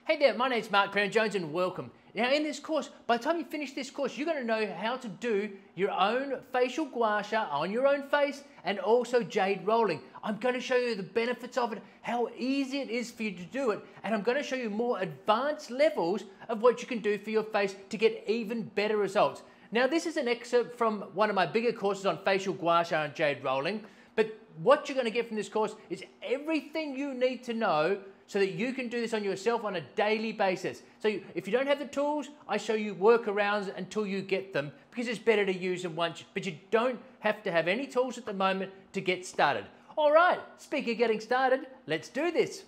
Hey there, my name's Mark Perren-Jones and welcome. Now in this course, by the time you finish this course, you're going to know how to do your own facial gua sha on your own face and also jade rolling. I'm going to show you the benefits of it, how easy it is for you to do it, and I'm going to show you more advanced levels of what you can do for your face to get even better results. Now this is an excerpt from one of my bigger courses on facial gua sha and jade rolling, but what you're going to get from this course is everything you need to know so that you can do this on yourself on a daily basis. So if you don't have the tools, I show you workarounds until you get them because it's better to use them once, but you don't have to have any tools at the moment to get started. All right, speaking of getting started, let's do this.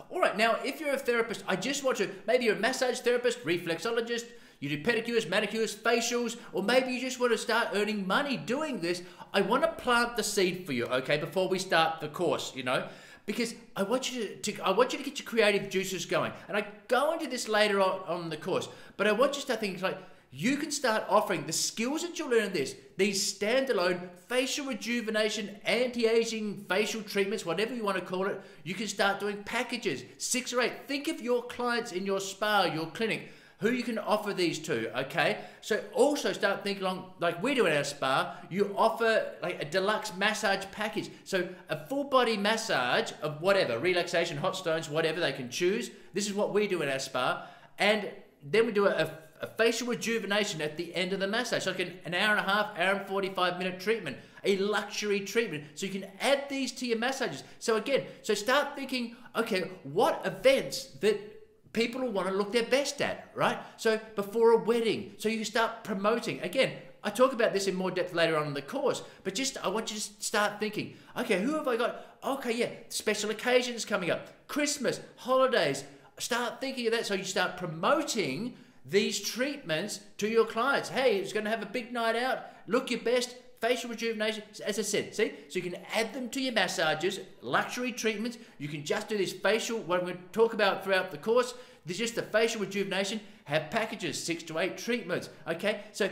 All right, now if you're a therapist, I just want to, maybe you're a massage therapist, reflexologist, you do pedicures, manicures, facials, or maybe you just want to start earning money doing this. I want to plant the seed for you, okay, before we start the course, you know, because I want you to get your creative juices going. And I go into this later on the course, but I want you to start thinking like, you can start offering the skills that you'll learn in this, these standalone facial rejuvenation, anti-aging facial treatments, whatever you want to call it. You can start doing packages, 6 or 8. Think of your clients in your spa, your clinic, who you can offer these to, okay? So also start thinking along, like we do in our spa, you offer like a deluxe massage package. So a full body massage of whatever, relaxation, hot stones, whatever they can choose. This is what we do in our spa. And then we do a facial rejuvenation at the end of the massage. So like an hour and a half, hour and 45-minute treatment, a luxury treatment. So you can add these to your massages. So again, so start thinking, okay, what events that people will want to look their best at, right? So before a wedding, so you can start promoting. Again, I talk about this in more depth later on in the course, but just I want you to start thinking, okay, who have I got? Okay, yeah, special occasions coming up, Christmas, holidays. Start thinking of that so you start promoting these treatments to your clients. Hey, it's going to have a big night out, look your best, facial rejuvenation, as I said, see? So you can add them to your massages, luxury treatments. You can just do this facial, what I'm going to talk about throughout the course. This is just the facial rejuvenation, have packages, 6 to 8 treatments, okay? So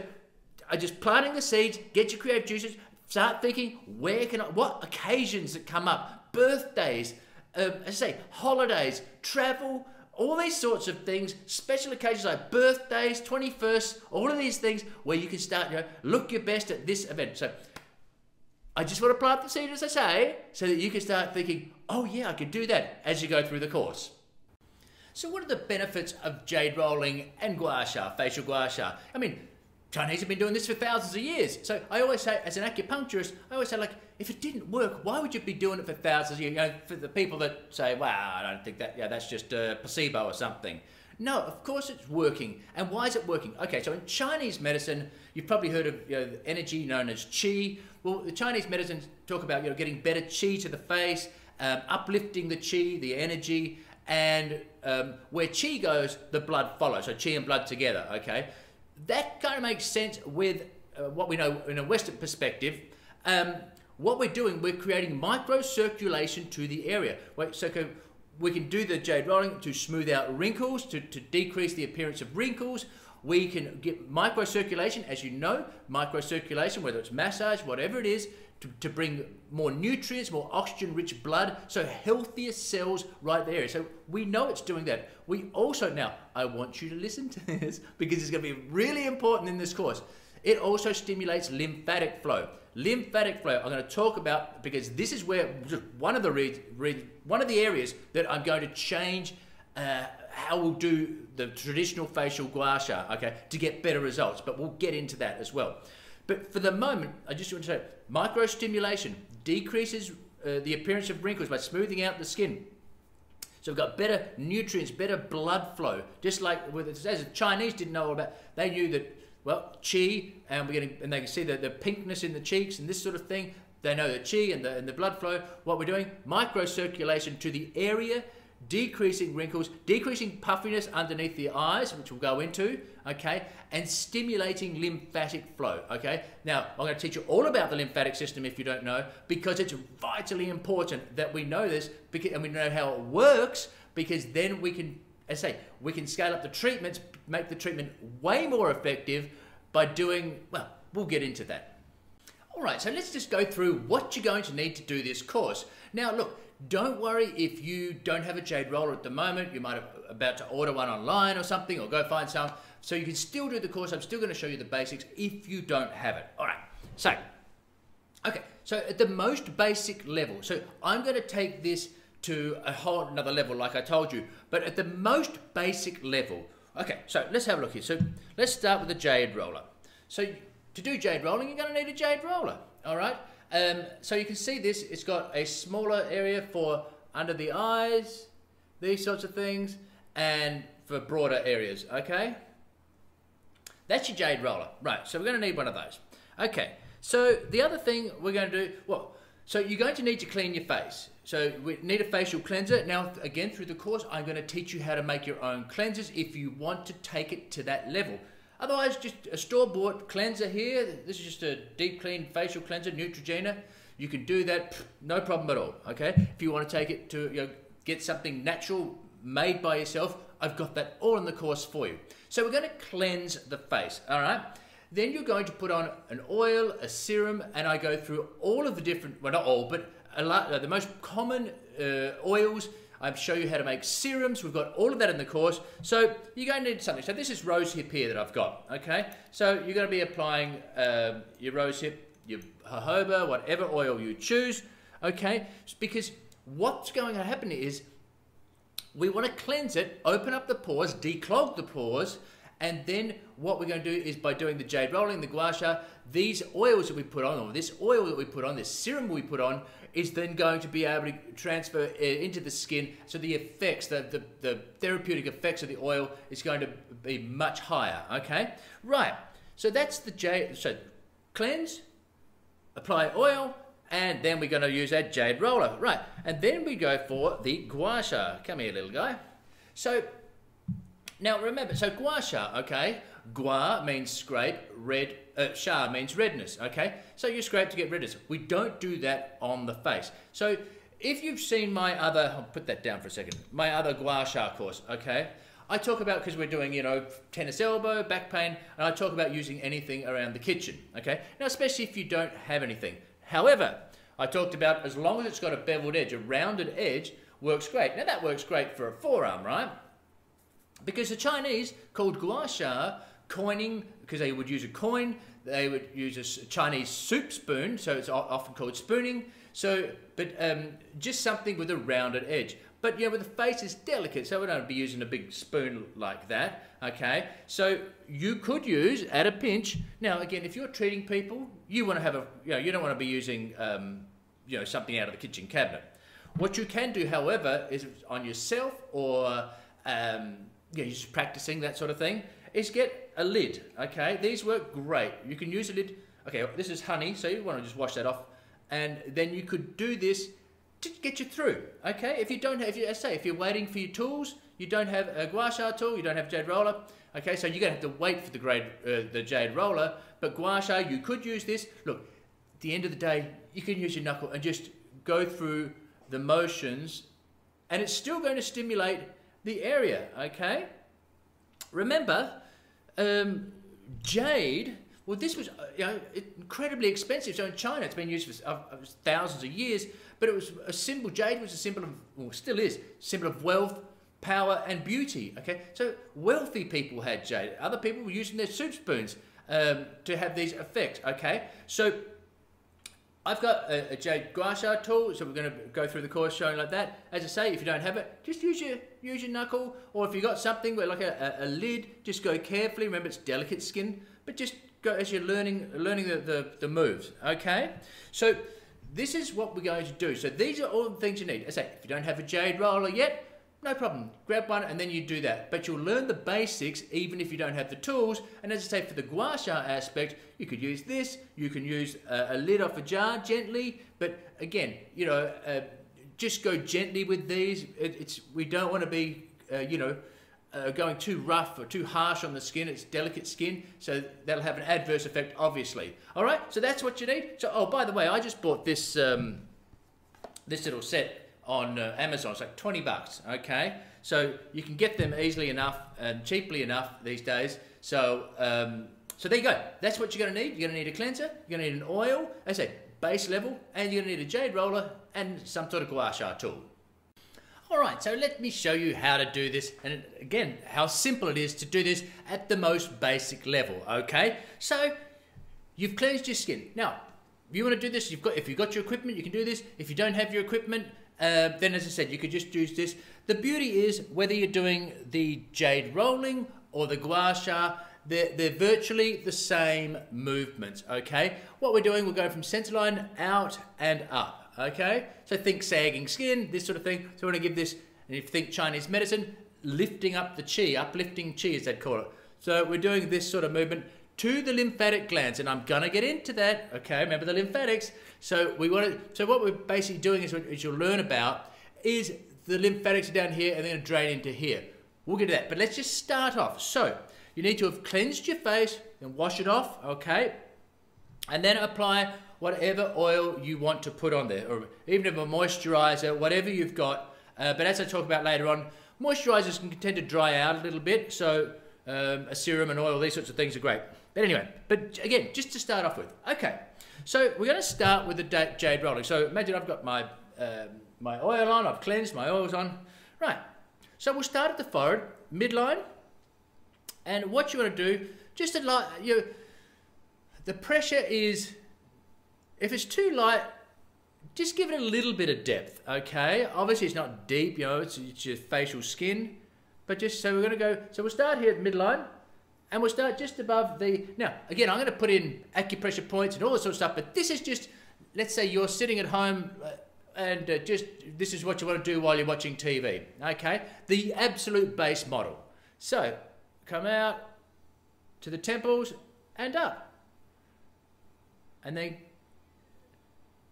I'm just planting the seeds, get your creative juices, start thinking, what occasions that come up, birthdays, as I say, holidays, travel, all these sorts of things, special occasions like birthdays, 21st, all of these things where you can start, you know, look your best at this event. So I just want to plant the seed, as I say, so that you can start thinking, oh yeah, I could do that as you go through the course. So what are the benefits of jade rolling and gua sha, facial gua sha? I mean, Chinese have been doing this for thousands of years. So I always say, as an acupuncturist, I always say, like, if it didn't work, why would you be doing it for thousands of years? You know, for the people that say, wow, I don't think that, yeah, that's just a placebo or something. No, of course it's working. And why is it working? Okay, so in Chinese medicine, you've probably heard of, you know, the energy known as qi. Well, the Chinese medicine talk about, you know, getting better qi to the face, uplifting the qi, the energy, and where qi goes, the blood follows. So qi and blood together, okay? That kind of makes sense with what we know in a Western perspective. What we're doing, we're creating microcirculation to the area. So we can do the jade rolling to smooth out wrinkles, to decrease the appearance of wrinkles. We can get microcirculation, as you know, microcirculation, whether it's massage, whatever it is, to bring more nutrients, more oxygen-rich blood, so healthier cells right there. So we know it's doing that. We also, now, I want you to listen to this because it's going to be really important in this course. It also stimulates lymphatic flow. Lymphatic flow, I'm going to talk about, because this is where one of the areas that I'm going to change how we'll do the traditional facial gua sha, okay, to get better results. But we'll get into that as well. But for the moment, I just want to say, microstimulation decreases the appearance of wrinkles by smoothing out the skin. So we've got better nutrients, better blood flow. Just like with, as the Chinese didn't know about, they knew that, well, qi, and they can see the pinkness in the cheeks and this sort of thing. They know the qi and the blood flow. What we're doing, microcirculation to the area, decreasing wrinkles, decreasing puffiness underneath the eyes, which we'll go into, okay, and stimulating lymphatic flow, okay. Now, I'm going to teach you all about the lymphatic system if you don't know, because it's vitally important that we know this, and we know how it works, because then we can, as I say, we can scale up the treatments, make the treatment way more effective by doing, well, we'll get into that. All right, so let's just go through what you're going to need to do this course. Now, look, don't worry if you don't have a jade roller at the moment. You might have about to order one online or something, or go find some. So you can still do the course. I'm still going to show you the basics if you don't have it. All right. So, okay. So at the most basic level, so I'm going to take this to a whole another level, like I told you. But at the most basic level, okay. So let's have a look here. So let's start with the jade roller. So to do jade rolling, you're going to need a jade roller. All right. So you can see this, it's got a smaller area for under the eyes, these sorts of things, and for broader areas, okay? That's your jade roller. Right, so we're going to need one of those. Okay, so the other thing we're going to do, well, so you're going to need to clean your face. So we need a facial cleanser. Now, again, through the course, I'm going to teach you how to make your own cleansers if you want to take it to that level. Otherwise, just a store-bought cleanser here. This is just a deep clean facial cleanser, Neutrogena. You can do that, no problem at all, okay? If you want to take it to, get something natural made by yourself, I've got that all in the course for you. So we're going to cleanse the face, all right? Then you're going to put on an oil, a serum, and I go through all of the different, well, not all, but a lot, the most common oils. I show you how to make serums. We've got all of that in the course. So you're going to need something. So this is rosehip here that I've got, okay? So you're going to be applying your rosehip, your jojoba, whatever oil you choose, okay? Because what's going to happen is we want to cleanse it, open up the pores, declog the pores, and then what we're going to do is by doing the jade rolling, the gua sha, these oils that we put on, or this oil that we put on, this serum we put on, is then going to be able to transfer into the skin, so the effects, the therapeutic effects of the oil is going to be much higher, okay? Right, so that's the jade, so cleanse, apply oil, and then we're going to use that jade roller, right? And then we go for the gua sha. Come here, little guy. So, now remember, so gua sha, okay? Gua means scrape, sha means redness, okay? So you scrape to get redness. We don't do that on the face. So if you've seen my other, I'll put that down for a second, my other gua sha course, okay? I talk about, because we're doing, tennis elbow, back pain, and I talk about using anything around the kitchen, okay? Now, especially if you don't have anything. However, I talked about as long as it's got a beveled edge, a rounded edge, works great. Now that works great for a forearm, right? Because the Chinese called gua sha coining, because they would use a coin, they would use a Chinese soup spoon, so it's often called spooning. So, but just something with a rounded edge. But with the face is delicate, so we don't be using a big spoon like that, okay? So you could use, at a pinch, now again, if you're treating people, you want to have you don't want to be using, something out of the kitchen cabinet. What you can do, however, is on yourself or, you're just practicing that sort of thing, is get a lid, okay? These work great. You can use a lid. Okay, this is honey, so you want to just wash that off. And then you could do this to get you through, okay? If you don't have, if you're waiting for your tools, you don't have a gua sha tool, you don't have a jade roller, okay? So you're going to have to wait for the jade roller, but gua sha, you could use this. Look, at the end of the day, you can use your knuckle and just go through the motions, and it's still going to stimulate the area, okay? Remember, jade, well, this was incredibly expensive. So in China, it's been used for thousands of years, but it was a symbol. Jade was a symbol of, well, still is, symbol of wealth, power, and beauty. Okay, so wealthy people had jade. Other people were using their soup spoons to have these effects. Okay, so I've got a jade gua sha tool, so we're going to go through the course showing like that. As I say, if you don't have it, just use your knuckle, or if you've got something where like a lid, just go carefully. Remember, it's delicate skin, but just go as you're learning the moves. Okay, so this is what we're going to do. So these are all the things you need. As I say, if you don't have a jade roller yet, no problem. Grab one and then you do that. But you'll learn the basics even if you don't have the tools. And as I say, for the gua sha aspect, you could use this. You can use a lid off a jar gently. But again, just go gently with these. We don't want to be, going too rough or too harsh on the skin. It's delicate skin, so that'll have an adverse effect, obviously. All right, so that's what you need. So, oh, by the way, I just bought this this little set on Amazon. It's like 20 bucks, okay? So you can get them easily enough and cheaply enough these days. So so there you go. That's what you're going to need. You're going to need a cleanser. You're going to need an oil. As I say, base level, and you're going to need a jade roller and some sort of gua sha tool. Alright, so let me show you how to do this, and again, how simple it is to do this at the most basic level, okay? So, you've cleansed your skin. Now, if you want to do this, if you've got your equipment, you can do this. If you don't have your equipment, then as I said, you could just use this. The beauty is, whether you're doing the jade rolling or the gua sha, they're virtually the same movements, okay? What we're doing, we're going from centerline out and up, okay? So think sagging skin, this sort of thing. So we're going to give this, and if you think Chinese medicine, lifting up the chi, uplifting chi as they'd call it. So we're doing this sort of movement to the lymphatic glands, and I'm going to get into that, okay? Remember the lymphatics. So what we're basically doing is, what you'll learn about, is the lymphatics are down here and they're going to drain into here. We'll get to that, but let's just start off. So you need to have cleansed your face, then wash it off, okay? And then apply whatever oil you want to put on there, or even if a moisturizer, whatever you've got. But as I talk about later on, moisturizers can tend to dry out a little bit, so a serum and oil, these sorts of things are great. But anyway, but again, just to start off with. Okay, so we're going to start with the jade rolling. So imagine I've got my my oil on, I've cleansed, my oil's on. Right, so we'll start at the forehead, midline. And what you want to do, just to like, the pressure is, if it's too light, just give it a little bit of depth, okay? Obviously it's not deep, it's your facial skin, but just, so we're going to go, so we'll start here at midline, and we'll start just above the, now, again, I'm going to put in acupressure points and all this sort of stuff, but this is just, let's say you're sitting at home and just, this is what you want to do while you're watching TV, okay? The absolute base model. So, come out to the temples and up. And then,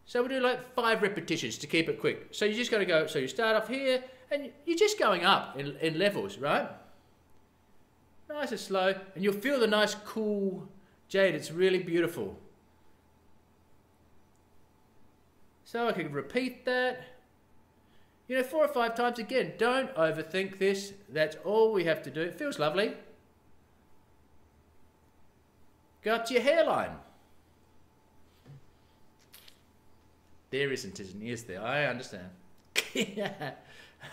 so we'll do like 5 repetitions to keep it quick. So you just got to go, so you start off here and you're just going up in levels, right? Nice and slow, and you'll feel the nice cool jade. It's really beautiful. So I can repeat that. 4 or 5 times. Again, don't overthink this. That's all we have to do. It feels lovely. Go up to your hairline. There isn't, is there? I understand. Yeah.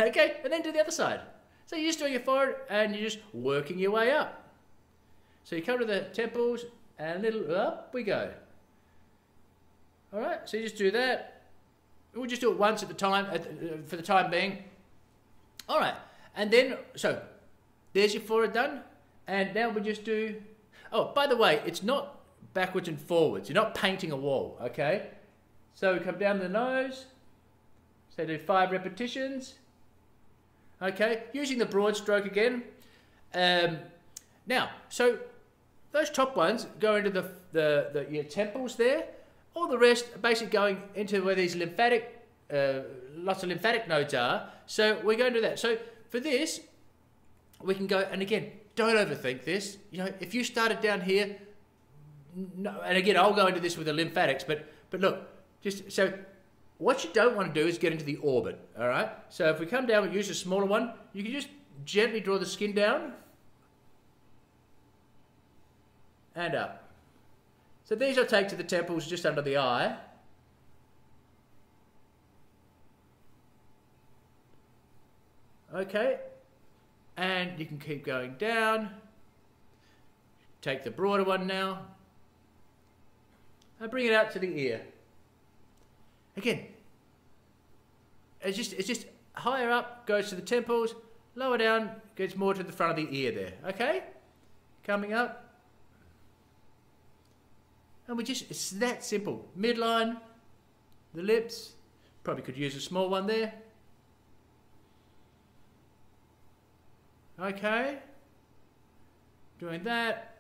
Okay, and then do the other side. So you're just doing your forehead and you're just working your way up. So you come to the temples and a little up we go. All right, so you just do that. We'll just do it once at the time, for the time being. All right, and then, so there's your forehead done. And now we just do, oh, by the way, it's not backwards and forwards. You're not painting a wall, okay? So we come down the nose. So do 5 repetitions. Okay, using the broad stroke again. Now, so those top ones go into your temples there. All the rest are basically going into where these lymphatic, lots of lymphatic nodes are. So we're going to do that. So for this, we can go, and again, don't overthink this. If you started down here, no, and again, I'll go into this with the lymphatics, but look, just so what you don't want to do is get into the orbit, all right? So if we come down and use a smaller one, you can just gently draw the skin down and up. So these I'll take to the temples just under the eye. Okay, and you can keep going down. Take the broader one now and bring it out to the ear. Again, it's just higher up, goes to the temples, lower down, gets more to the front of the ear there, okay? Coming up. And it's that simple. Midline, the lips, probably could use a small one there. Okay, doing that.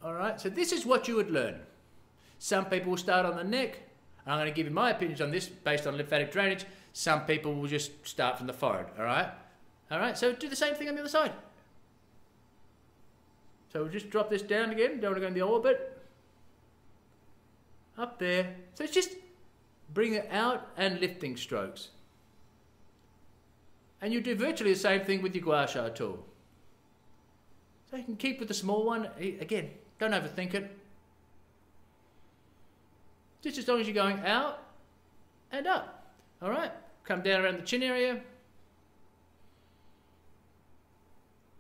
All right, so this is what you would learn. Some people will start on the neck. I'm going to give you my opinions on this based on lymphatic drainage. Some people will just start from the forehead, all right? All right, so do the same thing on the other side. So we'll just drop this down again. Don't want to go in the orbit. Up there. So it's just bringing it out and lifting strokes. And you do virtually the same thing with your gua sha tool. So you can keep with the small one. Again, Don't overthink it. Just as long as you're going out and up. All right? Come down around the chin area.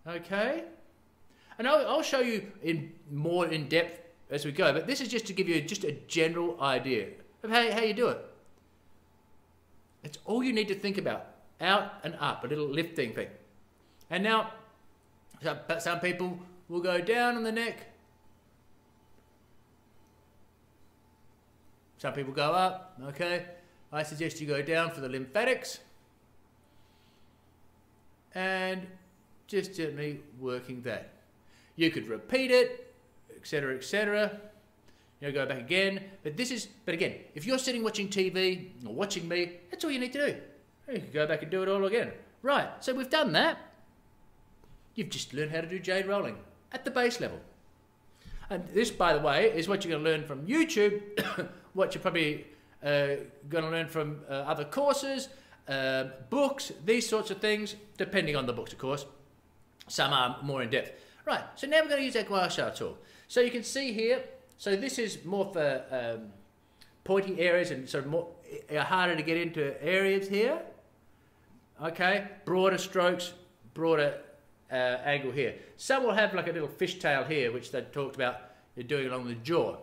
Okay? And I'll show you more in depth as we go, but this is just to give you just a general idea of how you do it. It's all you need to think about. Out and up, a little lifting thing. And now, some people will go down on the neck. Some people go up, okay? I suggest you go down for the lymphatics. And just gently working that. You could repeat it, etc., etc. You know, go back again. But again, if you're sitting watching TV or watching me, that's all you need to do. You can go back and do it all again. Right, so we've done that. You've just learned how to do jade rolling at the base level. And this, by the way, is what you're going to learn from YouTube, what you're probably going to learn from other courses, books, these sorts of things, depending on the books, of course. Some are more in depth. Right, so now we're going to use our Gua Sha tool. So you can see here, so this is more for pointy areas and sort of more harder to get into areas here. Okay, broader strokes, broader angle here. Some will have like a little fishtail here, which they talked about doing along the jaw.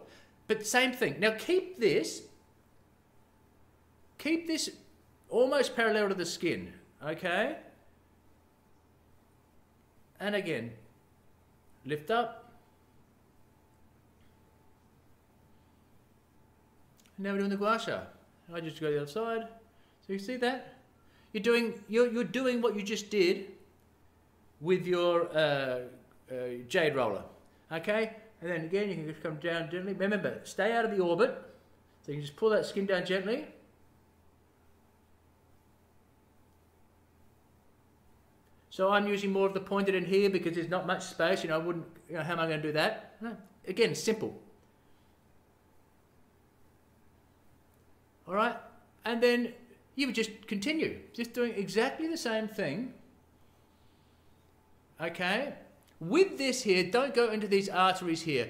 But same thing. Now keep this almost parallel to the skin, okay? And again, lift up. Now we're doing the Gua Sha. I just go to the other side. So you see that? You're doing what you just did with your jade roller, okay? And then again, you can just come down gently. Remember, stay out of the orbit. So you can just pull that skin down gently. So I'm using more of the pointed in here because there's not much space. I wouldn't, how am I going to do that? No. Again, simple. All right, and then you would just continue, just doing exactly the same thing. Okay, with this here, don't go into these arteries here.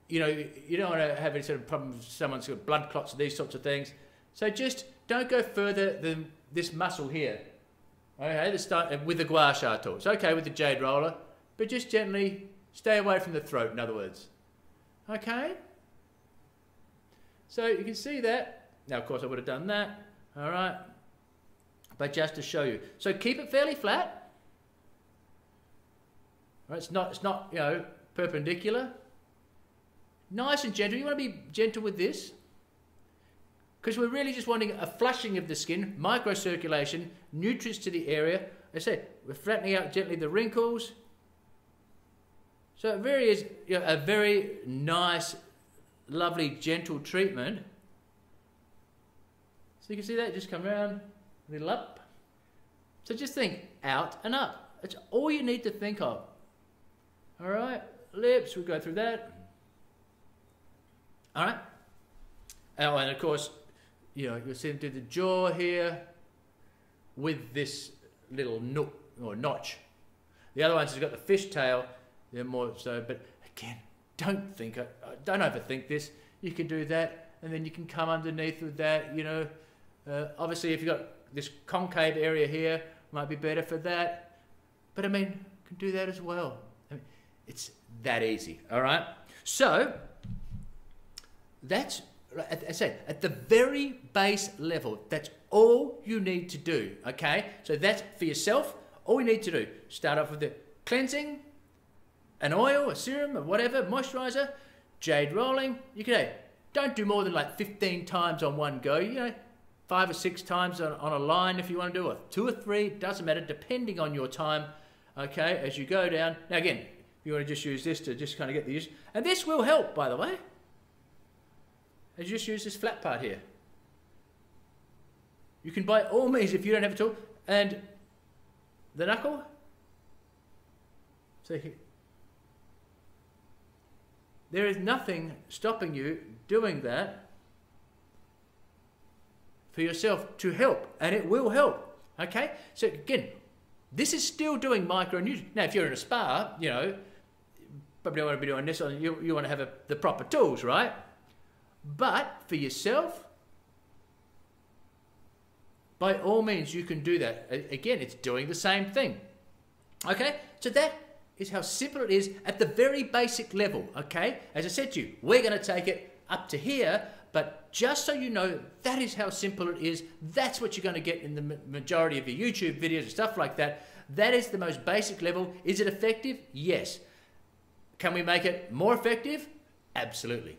You don't want to have any sort of problem with someone's got blood clots or these sorts of things. So just don't go further than this muscle here. Okay, let's start with the Gua Sha tool. It's okay with the jade roller, but just gently stay away from the throat, in other words. Okay? So you can see that. Now, of course, I would have done that. All right? But just to show you. So keep it fairly flat. All right, it's not perpendicular. Nice and gentle. You want to be gentle with this. Because we're really just wanting a flushing of the skin, microcirculation, nutrients to the area. I said, we're flattening out gently the wrinkles. So it really is a very nice, lovely, gentle treatment. So you can see that, just come around, a little up. So just think out and up. That's all you need to think of. All right, lips, we'll go through that. All right. Oh, and of course, you'll see them do the jaw here with this little nook or notch. The other ones has got the fish tail. They're more so, but again, don't overthink this. You can do that, and then you can come underneath with that. Obviously, if you've got this concave area here, might be better for that. But I mean, you can do that as well. I mean, it's that easy. All right. So that's, as I said, at the very base level, that's all you need to do, okay? So that's for yourself, all you need to do. Start off with the cleansing, an oil, a serum, or whatever, moisturizer, jade rolling. You can, don't do more than like 15 times on one go, 5 or 6 times on a line if you want to do it. 2 or 3, doesn't matter, depending on your time, okay, as you go down. Now again, if you want to just use this to just kind of get the use, and this will help, by the way. And just use this flat part here. You can by all means, if you don't have a tool, and the knuckle. So here. There is nothing stopping you doing that for yourself to help, and it will help. Okay? So again, this is still doing micronutrients. Now, if you're in a spa, probably don't want to be doing this, or you want to have the proper tools, right? But for yourself, by all means, you can do that. Again, it's doing the same thing. Okay, so that is how simple it is at the very basic level. Okay, as I said to you, we're going to take it up to here, but just so you know, that is how simple it is. That's what you're going to get in the majority of your YouTube videos and stuff like that. That is the most basic level. Is it effective? Yes. Can we make it more effective? Absolutely.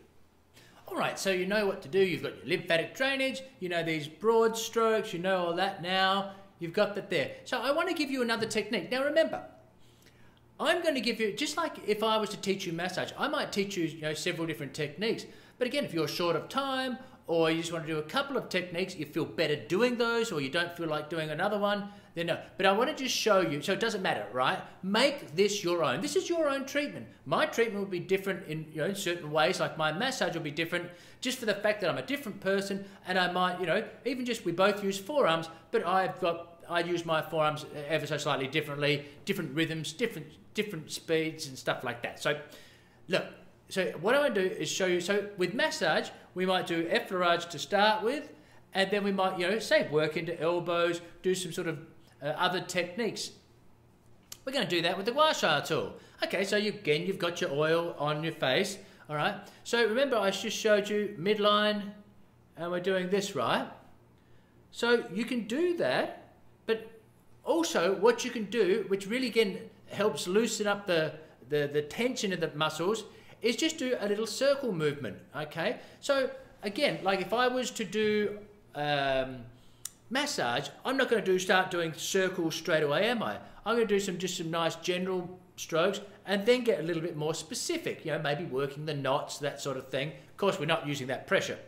All right, so you know what to do. You've got your lymphatic drainage, you know these broad strokes, you know all that now. You've got that there. So I want to give you another technique. Now remember, I'm going to give you, just like if I was to teach you massage, I might teach you, several different techniques. But again, if you're short of time, or you just want to do a couple of techniques, you feel better doing those, or you don't feel like doing another one, then no. But I want to just show you, so it doesn't matter, right? Make this your own. This is your own treatment. My treatment will be different in, in certain ways, like my massage will be different, just for the fact that I'm a different person, and I might, even just, we both use forearms, but I use my forearms ever so slightly differently, different rhythms, different speeds and stuff like that. So, look. So what I want to do is show you, so with massage, we might do effleurage to start with, and then we might, say work into elbows, do some sort of other techniques. We're going to do that with the Gua Sha tool. Okay, so you've got your oil on your face, all right? So remember I just showed you midline, and we're doing this, right? So you can do that, but also what you can do, which really again helps loosen up the tension in the muscles, is just do a little circle movement, okay? So again, like if I was to do massage, I'm not going to start doing circles straight away, am I? I'm going to do just some nice general strokes and then get a little bit more specific, maybe working the knots, that sort of thing. Of course, we're not using that pressure.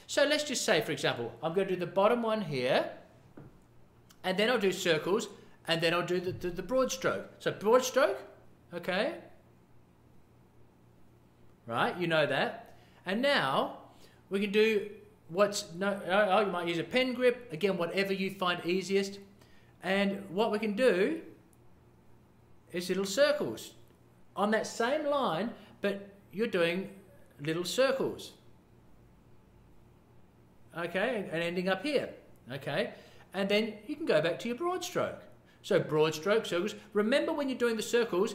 So let's just say, for example, I'm going to do the bottom one here, and then I'll do circles, and then I'll do the broad stroke. So broad stroke, okay? Right, you know that. And now we can do you might use a pen grip, again, whatever you find easiest. And what we can do is little circles on that same line, but you're doing little circles. Okay, and ending up here. Okay, and then you can go back to your broad stroke. So broad stroke, circles. Remember when you're doing the circles,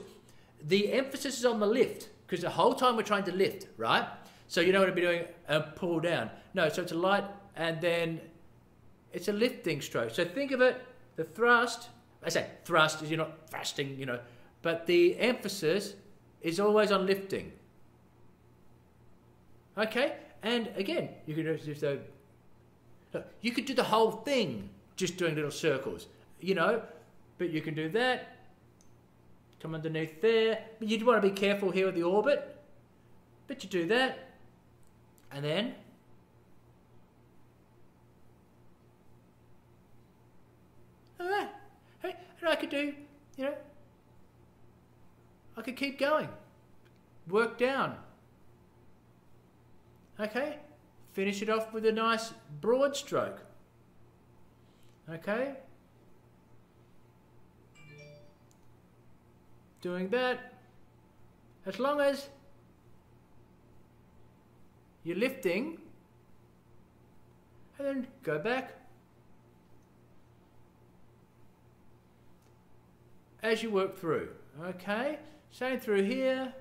the emphasis is on the lift, because the whole time we're trying to lift, right? So you don't want to be doing a pull down. No, so it's a light, and then it's a lifting stroke. So think of it, the thrust, I say thrust is you're not thrusting, but the emphasis is always on lifting. Okay, and again, you can just you could do the whole thing just doing little circles, but you can do that. Come underneath there. But you'd want to be careful here with the orbit. But you do that. And then. Alright. And I could do, I could keep going. Work down. Okay. Finish it off with a nice broad stroke. Okay. Doing that, as long as you're lifting, and then go back as you work through. Okay, same through here.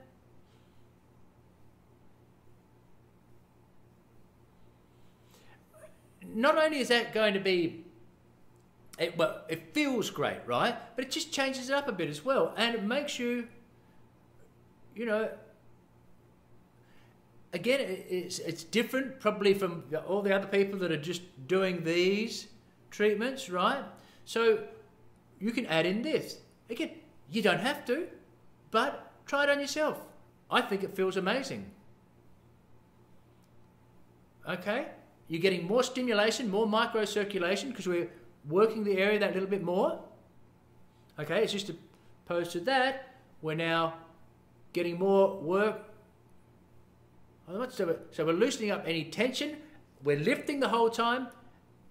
Not only is that going to be it feels great, right? But it just changes it up a bit as well. And it makes you, again, it's different probably from all the other people that are just doing these treatments, right? So you can add in this. Again, you don't have to, but try it on yourself. I think it feels amazing. Okay? You're getting more stimulation, more microcirculation, because we're working the area that little bit more. Okay, it's just opposed to that, we're now getting more work. So we're loosening up any tension, we're lifting the whole time,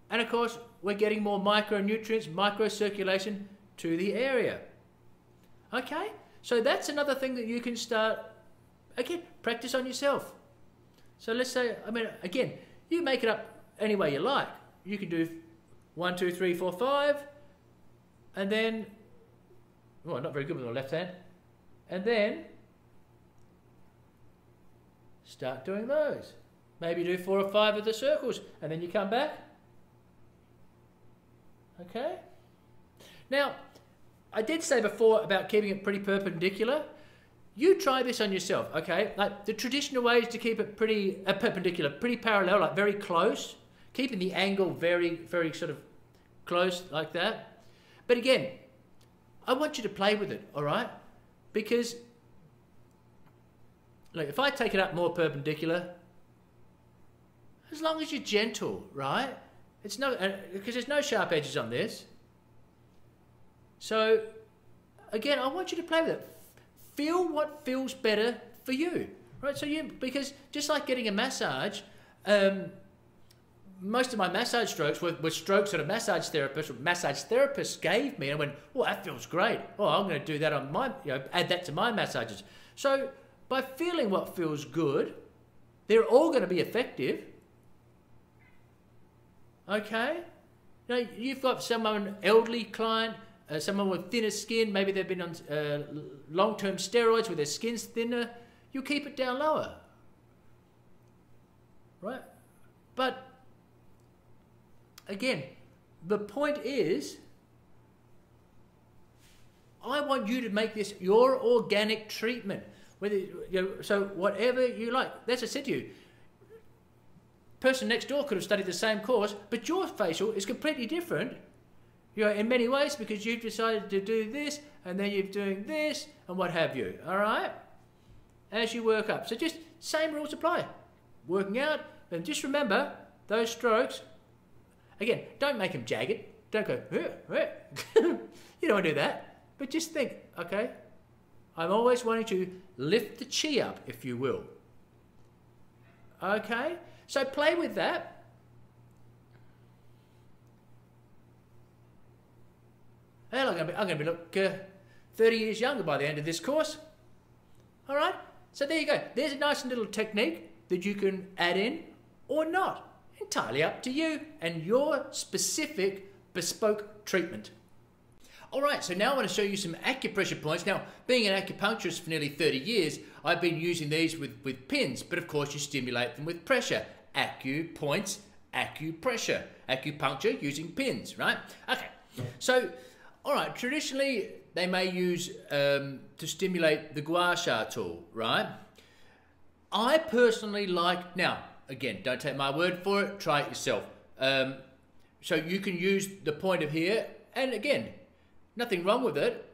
and of course we're getting more micronutrients, microcirculation to the area. Okay, so that's another thing that you can start again, practice on yourself. So let's say, I mean, again, you make it up any way you like. You can do 1, 2, 3, 4, 5, and then, well, not very good with the left hand, and then start doing those. Maybe do 4 or 5 of the circles, and then you come back. Okay? Now, I did say before about keeping it pretty perpendicular. You try this on yourself, okay? Like the traditional way is to keep it pretty perpendicular, pretty parallel, like very close, keeping the angle very, very sort of close like that. But again, I want you to play with it, all right? Because, look, if I take it up more perpendicular, as long as you're gentle, right? It's no, because there's no sharp edges on this. So, again, I want you to play with it. Feel what feels better for you, right? So because just like getting a massage, most of my massage strokes were strokes that a massage therapist gave me, and I went, "Oh, that feels great. Oh, I'm going to do that on my, add that to my massages." So by feeling what feels good, they're all going to be effective. Okay, you've got someone elderly client. Someone with thinner skin, maybe they've been on long-term steroids where their skin's thinner, you keep it down lower, right? But again, the point is, I want you to make this your organic treatment. Whether so whatever you like. That's what I said to you. Person next door could have studied the same course, but your facial is completely different. In many ways, because you've decided to do this, and then you're doing this, and what have you, all right? As you work up. So just same rules apply. Working out, and just remember, those strokes, again, don't make them jagged. Don't go, you don't want to do that. But just think, okay, I'm always wanting to lift the chi up, if you will. Okay? So play with that. Hell, I'm going to be 30 years younger by the end of this course. All right? So there you go. There's a nice little technique that you can add in or not. Entirely up to you and your specific bespoke treatment. All right, so now I want to show you some acupressure points. Now, being an acupuncturist for nearly 30 years, I've been using these with pins, but of course you stimulate them with pressure. Acu points, acupressure. Acupuncture using pins, right? Okay, so... all right, traditionally, they may use to stimulate the Gua Sha tool, right? I personally like, now, again, don't take my word for it, try it yourself. So you can use the point of here, and again, nothing wrong with it,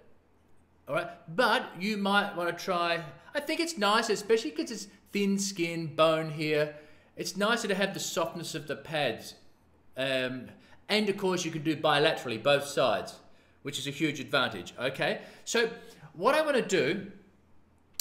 all right? But you might want to try, I think it's nice, especially because it's thin skin, bone here, it's nicer to have the softness of the pads. And of course, you can do bilaterally, both sides, which is a huge advantage, okay? So what I want to do,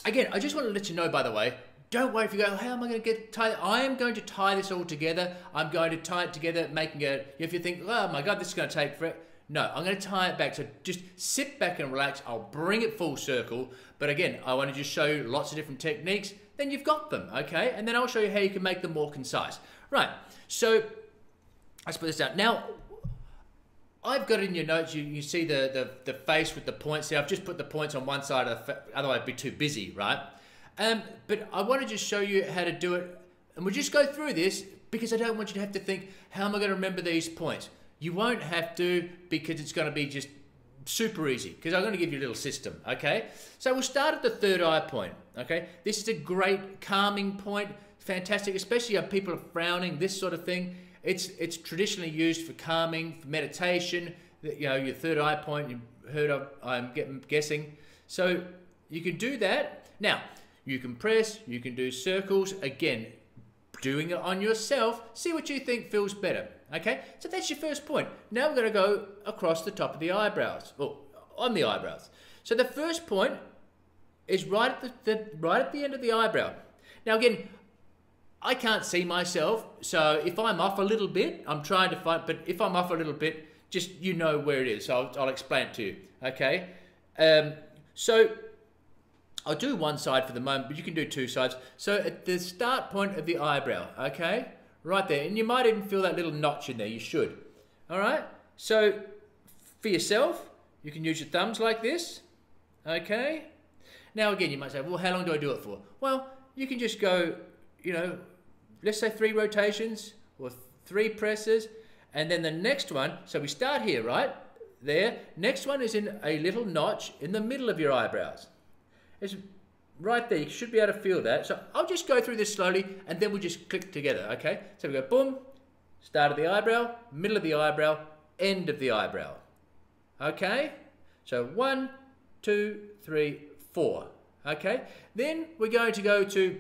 again, I just want to let you know, by the way, don't worry if you go, how am I going to tie it? I am going to tie this all together. I'm going to tie it together, making it, if you think, oh my God, this is going to take forever. No, I'm going to tie it back. So just sit back and relax. I'll bring it full circle. But again, I want to just show you lots of different techniques. Then you've got them, okay? And then I'll show you how you can make them more concise. Right, so let's put this down. Now, I've got in your notes, you see the face with the points there. I've just put the points on one side, otherwise I'd be too busy, right? But I want to just show you how to do it. And we'll just go through this because I don't want you to have to think, how am I going to remember these points? You won't have to, because it's going to be just super easy, because I'm going to give you a little system, okay? So we'll start at the third eye point, okay? This is a great calming point, fantastic, especially if people are frowning, this sort of thing. It's traditionally used for calming, for meditation. Your third eye point, you've heard of, I'm guessing. So you can do that. Now, you can press, you can do circles. Again, doing it on yourself, see what you think feels better. Okay, so that's your first point. Now we're going to go across the top of the eyebrows, or on the eyebrows. So the first point is right at the end of the eyebrow. Now again, I can't see myself, so if I'm off a little bit, I'm trying to find, but if I'm off a little bit, just you know where it is, so I'll explain it to you, okay? So I'll do one side for the moment, but you can do two sides. So at the start point of the eyebrow, okay? Right there. And you might even feel that little notch in there. You should. All right? So for yourself, you can use your thumbs like this, okay? Now again, you might say, well, how long do I do it for? Well, you can just go, you know, let's say 3 rotations or 3 presses. And then the next one, so we start here, right? There. Next one is in a little notch in the middle of your eyebrows. It's right there. You should be able to feel that. So I'll just go through this slowly and then we'll just click together, okay? So we go boom, start of the eyebrow, middle of the eyebrow, end of the eyebrow. Okay? So 1, 2, 3, 4. Okay? Then we're going to go to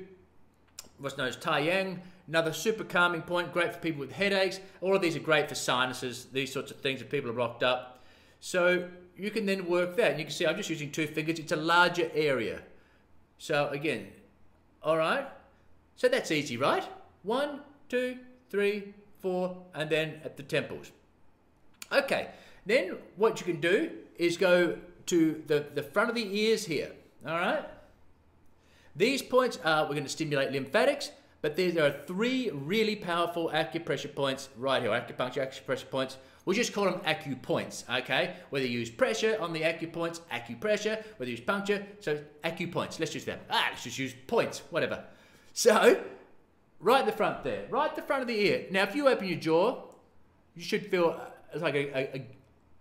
what's known as Tai Yang, another super calming point, great for people with headaches. All of these are great for sinuses, these sorts of things if people are blocked up. So you can then work that. And you can see I'm just using 2 fingers. It's a larger area. So again, all right. So that's easy, right? 1, 2, 3, 4, and then at the temples. Okay. Then what you can do is go to the front of the ears here. All right. These points are, we're going to stimulate lymphatics, but there are 3 really powerful acupressure points right here. Acupuncture, acupressure points. We'll just call them acupoints, okay? Whether you use pressure on the acupoints, acupressure, whether you use puncture, so acupoints. Let's use them. Let's just use points, whatever. So, right at the front there, right at the front of the ear. Now, if you open your jaw, you should feel like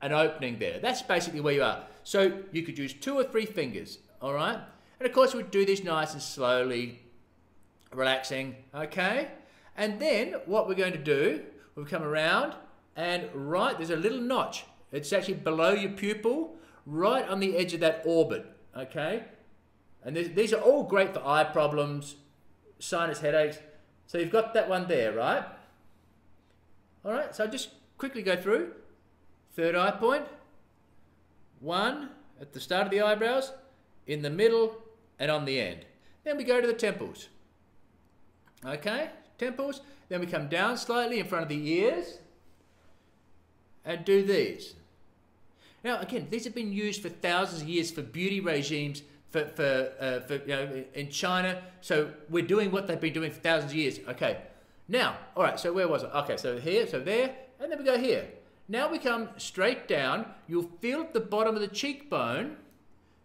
an opening there. That's basically where you are. So, you could use 2 or 3 fingers, all right? And of course, we'd do this nice and slowly, relaxing, okay? And then, what we're going to do, we'll come around, and right, there's a little notch. It's actually below your pupil, right on the edge of that orbit, okay? And these are all great for eye problems, sinus headaches. So you've got that one there, right? All right, so I'll just quickly go through. 3rd eye point. 1 at the start of the eyebrows, in the middle, and on the end. Then we go to the temples. Okay, temples. Then we come down slightly in front of the ears. And do these. Now, again, these have been used for thousands of years for beauty regimes, for you know, in China. So we're doing what they've been doing for thousands of years. Okay. Now, all right. So where was it? Okay. So here, so there, and then we go here. Now we come straight down. You'll feel at the bottom of the cheekbone.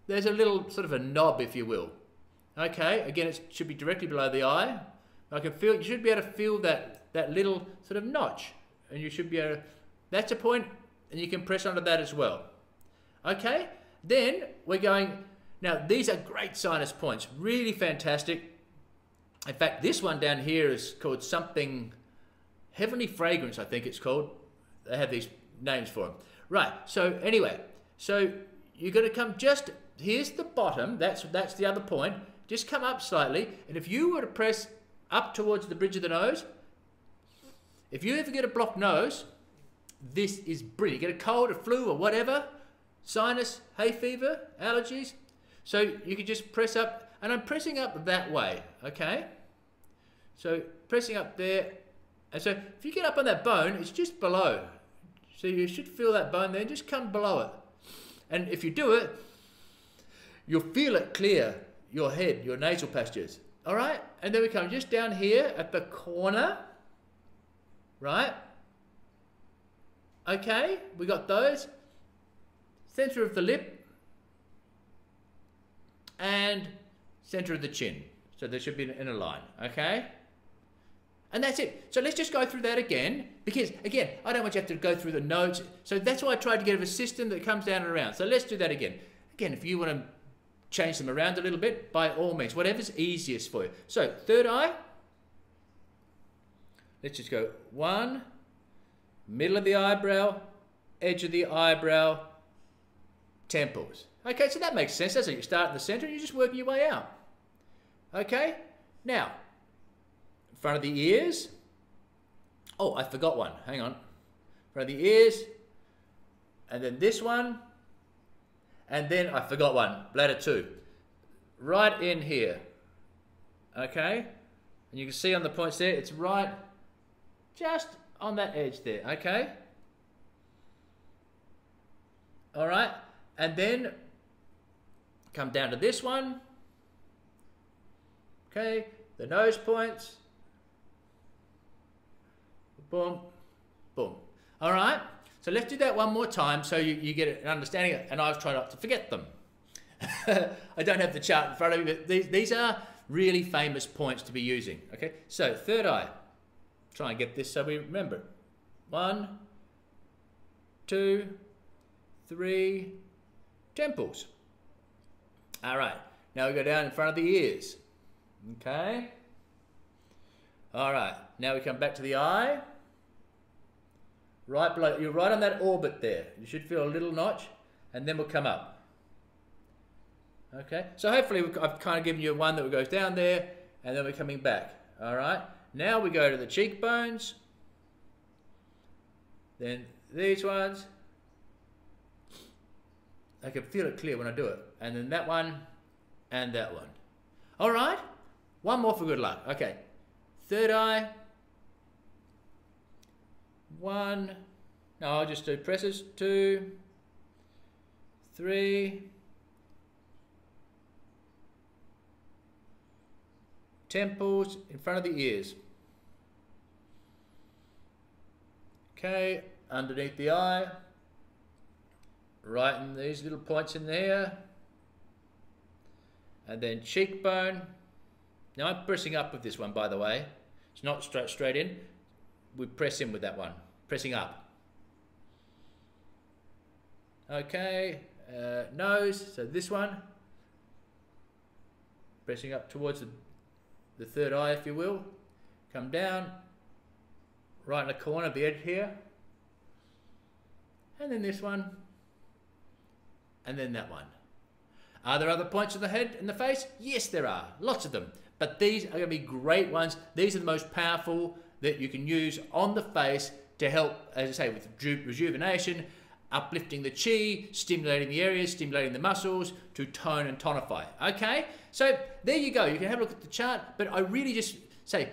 There's a little sort of a knob, if you will. Okay. Again, it should be directly below the eye. I can feel. You should be able to feel that little sort of notch, and you should be able to. That's a point, and you can press onto that as well. Okay, then we're going, now these are great sinus points, really fantastic. In fact, this one down here is called something, Heavenly Fragrance, I think it's called. They have these names for them. Right, so anyway, so you're going to come just, here's the bottom, that's the other point. Just come up slightly, and if you were to press up towards the bridge of the nose, if you ever get a blocked nose, this is brilliant. Get a cold, a flu, or whatever, sinus, hay fever, allergies. So you can just press up, and I'm pressing up that way, okay? So pressing up there, and so if you get up on that bone, it's just below. So you should feel that bone there, just come below it. And if you do it, you'll feel it clear your head, your nasal passages, all right? And then we come just down here at the corner, right? Okay, we got those. Center of the lip and center of the chin. So there should be in a line, okay? And that's it. So let's just go through that again, because again, I don't want you to have to go through the notes. So that's why I tried to get a system that comes down and around. So let's do that again. Again, if you want to change them around a little bit, by all means, whatever's easiest for you. So 3rd eye. Let's just go 1, middle of the eyebrow, edge of the eyebrow, temples. Okay, so that makes sense, doesn't it? You start in the center and you're just working your way out. Okay, now, in front of the ears. Oh, I forgot one. Hang on. In front of the ears, and then this one, and then I forgot one. Bladder 2. Right in here. Okay, and you can see on the points there, it's right just on that edge there, okay? All right, and then come down to this one, Okay, the nose points. Boom, boom. All right, so let's do that one more time so you get an understanding, and I've tried not to forget them. I don't have the chart in front of me, but these are really famous points to be using. Okay, so third eye. Try and get this so we remember it. 1, 2, 3, temples. All right, now we go down in front of the ears. Okay. All right, now we come back to the eye. Right below, you're right on that orbit there. You should feel a little notch, and then we'll come up. Okay, so hopefully I've kind of given you one that goes down there, and then we're coming back. All right, now we go to the cheekbones, then these ones. I can feel it clear when I do it, and then that one, and that one. All right, one more for good luck. Okay, third eye. 1, no, I'll just do presses. 2, 3, temples in front of the ears. Okay, underneath the eye, right in these little points in there, and then cheekbone. Now I'm pressing up with this one, by the way. It's not straight in. We press in with that one, pressing up. Okay, nose, so this one, pressing up towards the third eye, if you will. Come down, right in the corner of the edge here. And then this one, and then that one. Are there other points in the head and the face? Yes, there are, lots of them. But these are going to be great ones. These are the most powerful that you can use on the face to help, as I say, with rejuvenation, uplifting the chi, stimulating the areas, stimulating the muscles to tone and tonify. Okay, so there you go. You can have a look at the chart, but I really just say,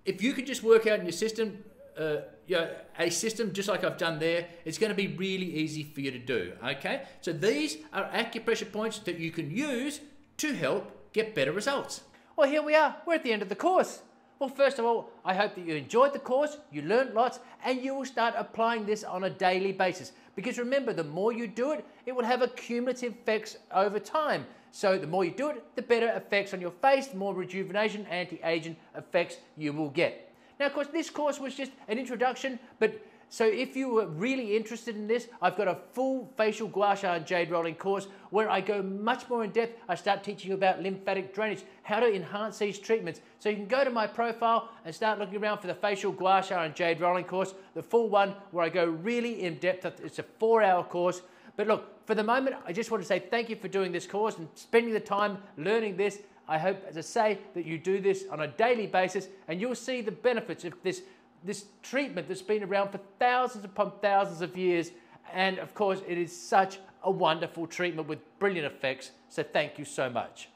if you could just work out in your system, a system just like I've done there, it's going to be really easy for you to do. Okay, so these are acupressure points that you can use to help get better results. Well, here we are. We're at the end of the course. Well, first of all, I hope that you enjoyed the course, you learned lots, and you will start applying this on a daily basis. Because remember, the more you do it, it will have a cumulative effects over time. So the more you do it, the better effects on your face, the more rejuvenation, anti-aging effects you will get. Now, of course, this course was just an introduction, but so if you were really interested in this, I've got a full facial gua sha and jade rolling course where I go much more in depth. I start teaching you about lymphatic drainage, how to enhance these treatments. So you can go to my profile and start looking around for the facial gua sha and jade rolling course, the full one where I go really in depth. It's a 4-hour course. But look, for the moment, I just want to say thank you for doing this course and spending the time learning this. I hope, as I say, that you do this on a daily basis and you'll see the benefits of this treatment that's been around for thousands upon thousands of years. And of course, it is such a wonderful treatment with brilliant effects. So thank you so much.